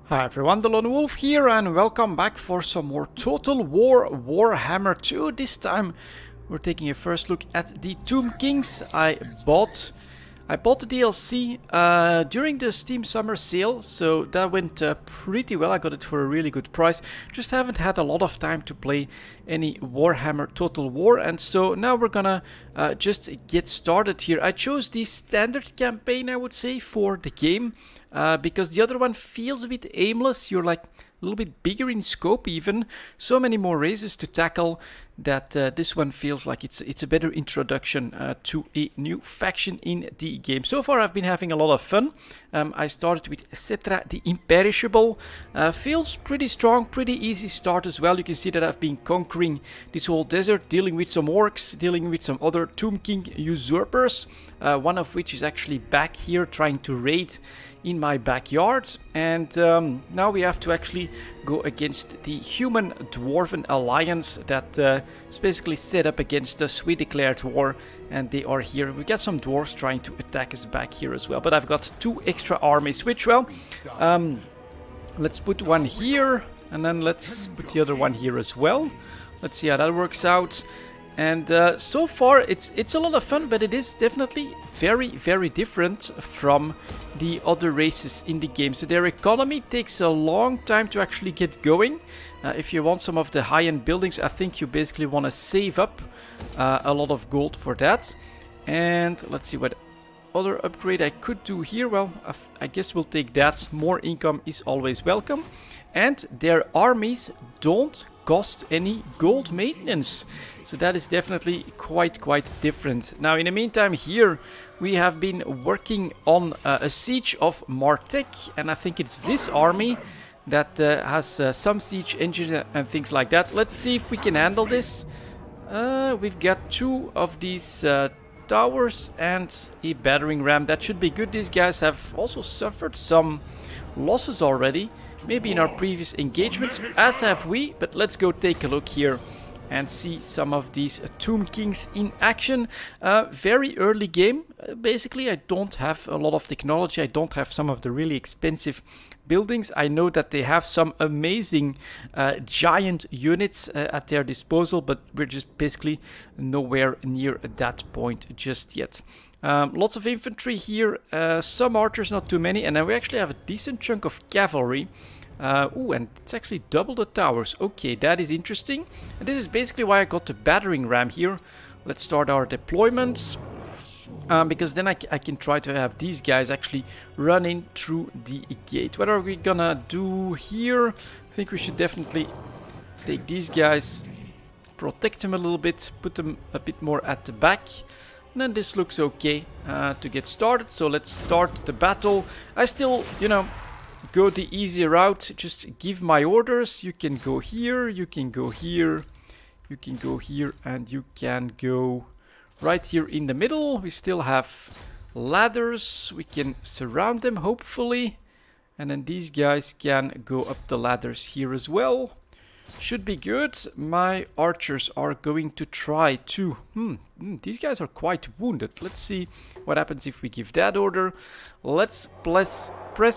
Hi everyone, delonewolf here and welcome back for some more Total War Warhammer 2. This time we're taking a first look at the Tomb Kings. I bought the DLC during the Steam Summer Sale, so that went pretty well. I got it for a really good price. Just haven't had a lot of time to play any Warhammer Total War, and so now we're gonna just get started here. I chose the standard campaign, I would say, for the game. Because the other one feels a bit aimless. You're like a little bit bigger in scope even. So many more races to tackle that this one feels like it's a better introduction to a new faction in the game. So far I've been having a lot of fun. I started with Cetra the Imperishable. Feels pretty strong, pretty easy start as well. You can see that I've been conquering this whole desert, dealing with some orcs, dealing with some other Tomb King usurpers. One of which is actually back here trying to raid in my backyard, and now we have to actually go against the human dwarven alliance that is basically set up against us. We declared war and they are here. We got some dwarves trying to attack us back here as well, but I've got two extra armies, which, well, let's put one here and then let's put the other one here as well. Let's see how that works out. And so far it's a lot of fun, but it is definitely very different from the other races in the game. So their economy takes a long time to actually get going. If you want some of the high-end buildings, I think you basically want to save up a lot of gold for that. And let's see what other upgrade I could do here. Well, I guess we'll take that. More income is always welcome. And their armies don't cost any gold maintenance, so that is definitely quite different. Now in the meantime here we have been working on a siege of Martek, and I think it's this army that has some siege engine and things like that. Let's see if we can handle this. We've got two of these towers and a battering ram. That should be good. These guys have also suffered some losses already, maybe in our previous engagements, as have we, but let's go take a look here and see some of these Tomb Kings in action. Very early game. Basically I don't have a lot of technology, I don't have some of the really expensive buildings. I know that they have some amazing giant units at their disposal, but we're just basically nowhere near that point just yet. Lots of infantry here, some archers, not too many, and then we actually have a decent chunk of cavalry. Ooh, and it's actually double the towers. Okay, that is interesting. And this is basically why I got the battering ram here. Let's start our deployments, because then I can try to have these guys actually running through the gate. What are we gonna do here? I think we should definitely take these guys, protect them a little bit, put them a bit more at the back. And then this looks okay to get started. So let's start the battle. I still, you know, go the easy route. Just give my orders. You can go here, you can go here, you can go here, and you can go right here in the middle. We still have ladders. We can surround them, hopefully. And then these guys can go up the ladders here as well. Should be good. My archers are going to try to... these guys are quite wounded. Let's see what happens if we give that order. Let's press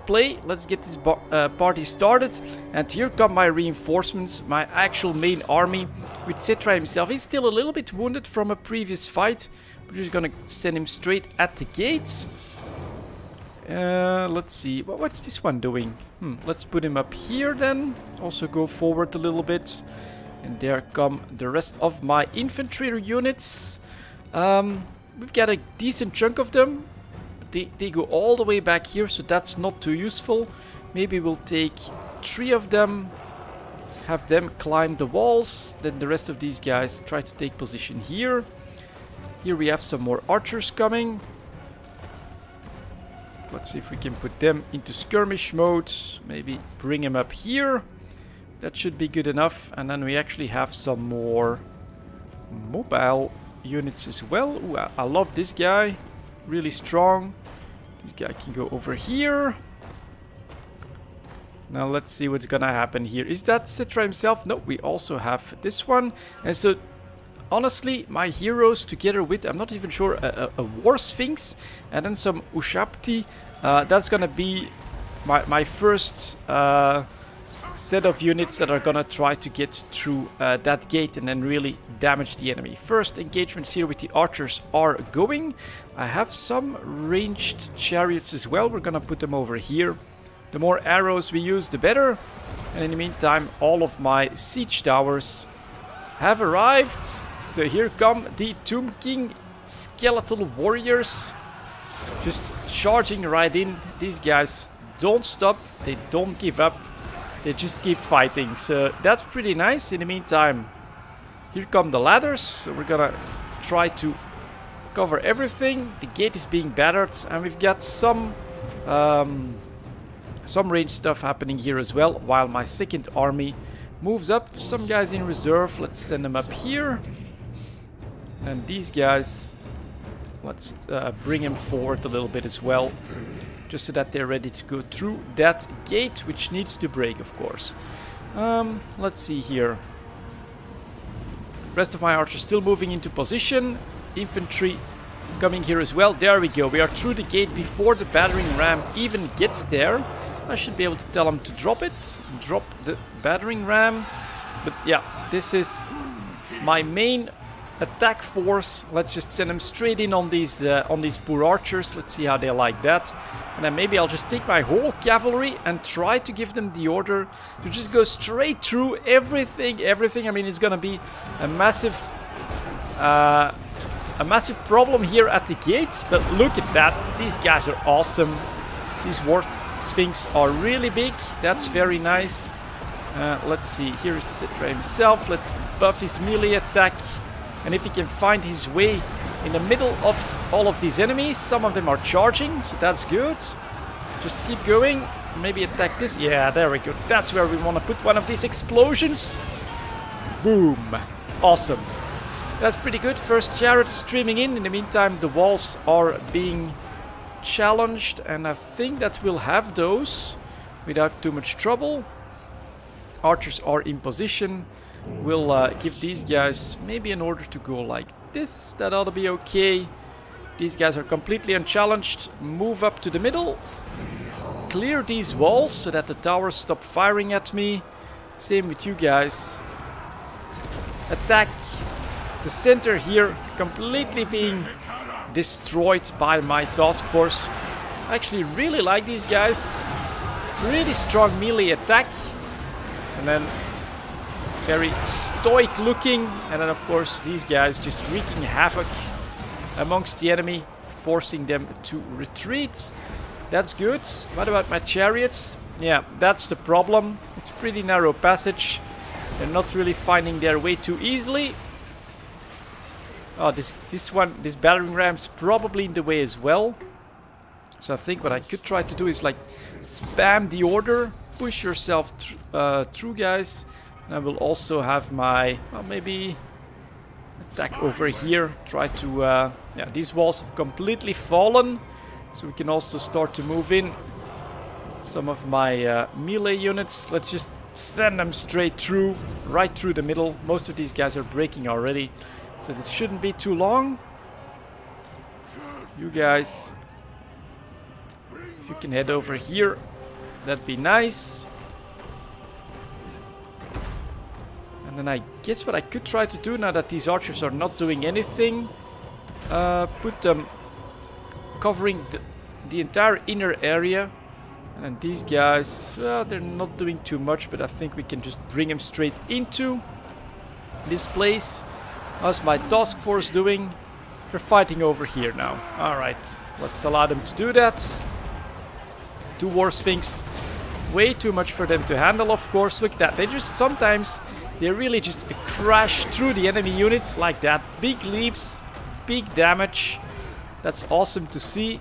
play. Let's get this party started. And here come my reinforcements, my actual main army with Cetra himself. He's still a little bit wounded from a previous fight. We're just gonna send him straight at the gates. Let's see. What's this one doing? Let's put him up here then. Also go forward a little bit. And there come the rest of my infantry units. We've got a decent chunk of them. They go all the way back here, so that's not too useful. Maybe we'll take 3 of them. Have them climb the walls. Then the rest of these guys try to take position here. Here we have some more archers coming. Let's see if we can put them into skirmish mode. Maybe bring them up here. That should be good enough. And then we actually have some more mobile units as well. Ooh, I love this guy. Really strong. This guy can go over here. Now let's see what's gonna happen here. Is that Cetra himself? No, we also have this one. And so honestly, my heroes together with, I'm not even sure, a War Sphinx and then some Ushapti, that's gonna be my first set of units that are gonna try to get through that gate and then really damage the enemy. First engagements here with the archers are going. I have some ranged chariots as well. We're gonna put them over here. The more arrows we use, the better. And in the meantime, all of my siege towers have arrived. So here come the Tomb King skeletal warriors. Just charging right in. These guys don't stop. They don't give up. They just keep fighting. So that's pretty nice. In the meantime, here come the ladders. So we're gonna try to cover everything. The gate is being battered. And we've got some range stuff happening here as well. While my second army moves up. Some guys in reserve. Let's send them up here. And these guys, let's bring them forward a little bit as well. Just so that they're ready to go through that gate, which needs to break, of course. Let's see here. Rest of my archers still moving into position. Infantry coming here as well. There we go. We are through the gate before the battering ram even gets there. I should be able to tell them to drop it. Drop the battering ram. But yeah, this is my main attack force. Let's just send them straight in on these poor archers. Let's see how they like that. And then maybe I'll just take my whole cavalry and try to give them the order to just go straight through everything. I mean, it's gonna be a massive problem here at the gate. But look at that. These guys are awesome. These War Sphinx are really big. That's very nice. Let's see. Here's Citra himself. Let's buff his melee attack. And if he can find his way in the middle of all of these enemies, some of them are charging, so that's good. Just keep going. Maybe attack this. Yeah, there we go. That's where we want to put one of these explosions. Boom. Awesome. That's pretty good. First chariot streaming in. In the meantime, the walls are being challenged, and I think that we'll have those without too much trouble. Archers are in position. We'll give these guys maybe an order to go like this. That ought to be okay. These guys are completely unchallenged. Move up to the middle. Clear these walls so that the towers stop firing at me. Same with you guys. Attack the center here, completely being destroyed by my task force. I actually really like these guys. Pretty strong melee attack. And then very stoic looking, and then of course these guys just wreaking havoc amongst the enemy, forcing them to retreat. That's good. What about my chariots? Yeah, that's the problem. It's pretty narrow passage. They're not really finding their way too easily. Oh, this battering ram's probably in the way as well. So I think what I could try to do is like spam the order, push yourself through, guys. And I will also have my, well, maybe attack over here. Try to, yeah, these walls have completely fallen. So we can also start to move in some of my melee units. Let's just send them straight through, right through the middle. Most of these guys are breaking already. So this shouldn't be too long. You guys, if you can head over here, that'd be nice. And then I guess what I could try to do now that these archers are not doing anything, put them covering the entire inner area. And these guys, they're not doing too much, but I think we can just bring them straight into this place. How's my task force doing? They're fighting over here now. Alright, let's allow them to do that. 2 War Sphinx. Way too much for them to handle, of course. Look at that. They just sometimes, they really just crash through the enemy units like that. Big leaps, big damage. That's awesome to see.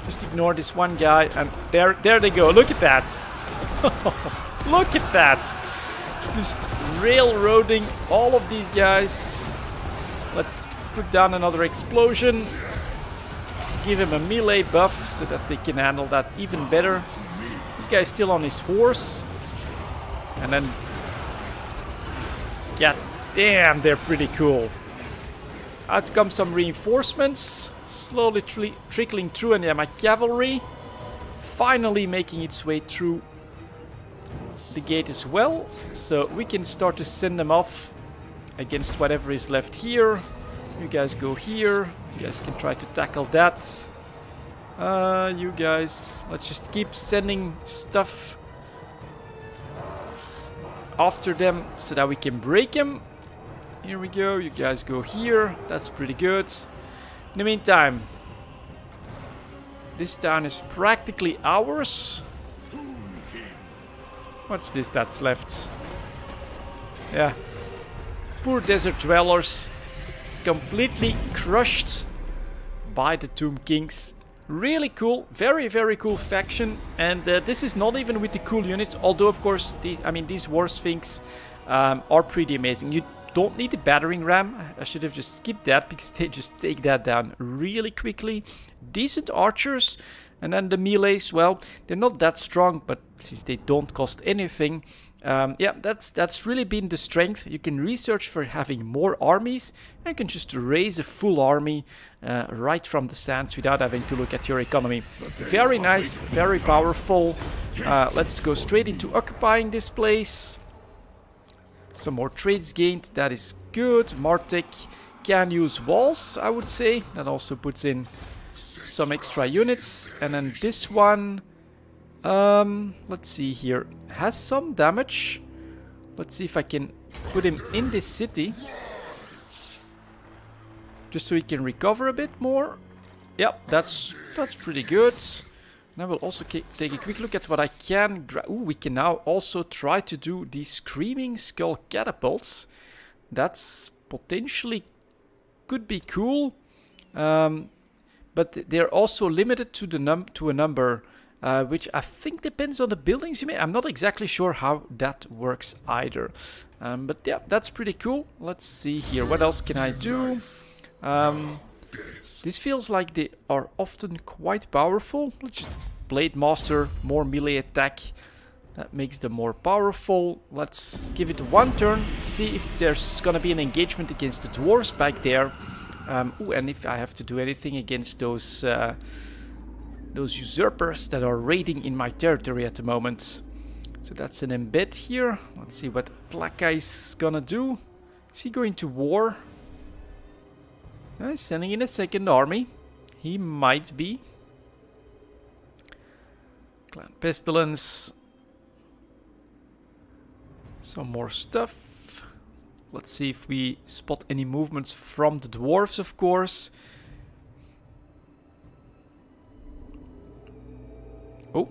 Just ignore this one guy, and there they go. Look at that. Look at that. Just railroading all of these guys. Let's put down another explosion. Give him a melee buff so that they can handle that even better. This guy's still on his horse. And then, god damn, they're pretty cool. Out come some reinforcements. Slowly trickling through, and yeah, my cavalry. finally making its way through the gate as well. So we can start to send them off against whatever is left here. You guys go here. You guys can try to tackle that. You guys, let's just keep sending stuff after them so that we can break them. Here we go. You guys go here. That's pretty good. In the meantime, this town is practically ours. What's this that's left? Yeah. Poor desert dwellers. Completely crushed by the Tomb Kings. Really cool. Very, very cool faction. And this is not even with the cool units. Although, of course, these War Sphinx are pretty amazing. You don't need a battering ram. I should have just skipped that because they just take that down really quickly. Decent archers. And then the melees, well, they're not that strong, but since they don't cost anything, yeah, that's really been the strength. You can research for having more armies, and you can just raise a full army right from the sands without having to look at your economy. Very nice, very powerful. Let's go straight into occupying this place. Some more trades gained, that is good. Martek can use walls, I would say. That also puts in some extra units. And then this one, let's see here, has some damage. Let's see if I can put him in this city, just so he can recover a bit more. Yep, that's pretty good. And I will also take a quick look at what I can grab. Ooh, we can now also try to do these Screaming Skull catapults. That's potentially could be cool. But they're also limited to a number, which I think depends on the buildings you make. I'm not exactly sure how that works either. But yeah, that's pretty cool. Let's see here. What else can I do? This feels like they are often quite powerful. Let's just Blade Master, more melee attack. That makes them more powerful. Let's give it one turn. See if there's gonna be an engagement against the dwarves back there. Ooh, and if I have to do anything against those usurpers that are raiding in my territory at the moment. So that's an embed here. Let's see what Tlaka is gonna do. Is he going to war? He's sending in a second army. He might be. Clan Pestilence. Some more stuff. Let's see if we spot any movements from the dwarves, of course. Oh,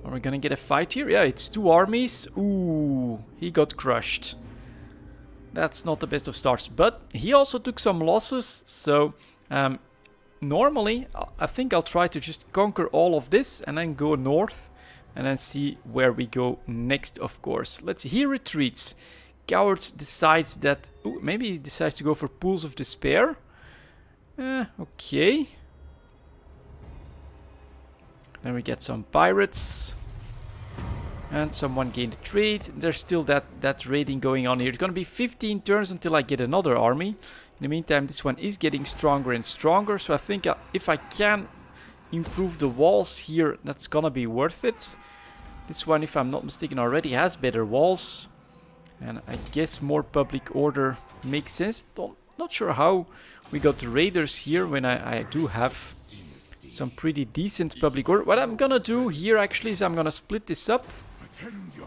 are we gonna get a fight here? Yeah, it's two armies. Ooh, he got crushed. That's not the best of starts, but he also took some losses. So normally, I think I'll try to just conquer all of this and then go north and then see where we go next, of course. Let's see, he retreats. Coward decides that... Ooh, maybe he decides to go for Pools of Despair. Okay. Then we get some pirates. And someone gained a trade. There's still that raiding going on here. It's going to be 15 turns until I get another army. In the meantime, this one is getting stronger and stronger. So I think if I can improve the walls here, that's going to be worth it. This one, if I'm not mistaken, already has better walls. And I guess more public order makes sense. Not sure how we got the raiders here when I do have some pretty decent public order. What I'm gonna do here actually is I'm gonna split this up.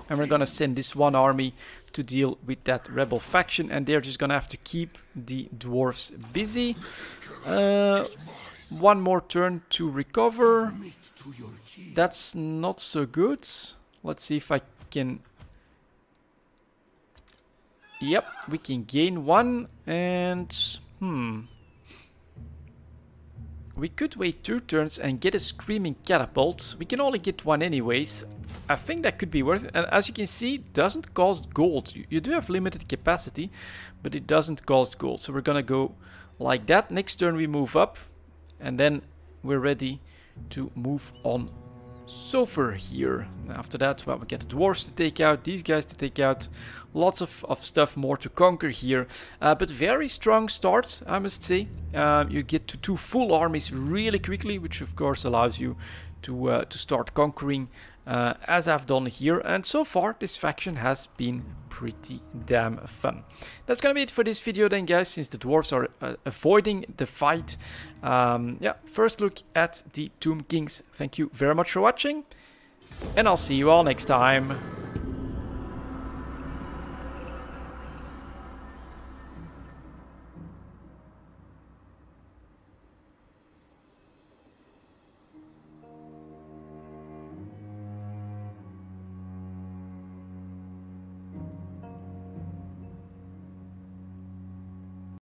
And we're gonna send this one army to deal with that rebel faction. And they're just gonna have to keep the dwarves busy. One more turn to recover. That's not so good. Let's see if I can... Yep, we can gain one, and we could wait 2 turns and get a Screaming Catapult. We can only get one anyways. I think that could be worth it. And as you can see, it doesn't cost gold. You do have limited capacity, but it doesn't cost gold. So we're gonna go like that. Next turn we move up, and then we're ready to move on Sofer here. And after that, well, we get the dwarves to take out, these guys to take out. Lots of stuff more to conquer here. But very strong start, I must say. You get to 2 full armies really quickly, which of course allows you to start conquering as I've done here. And so far this faction has been pretty damn fun. That's gonna be it for this video then, guys, since the dwarves are avoiding the fight. Yeah, first look at the Tomb Kings. Thank you very much for watching, and I'll see you all next time.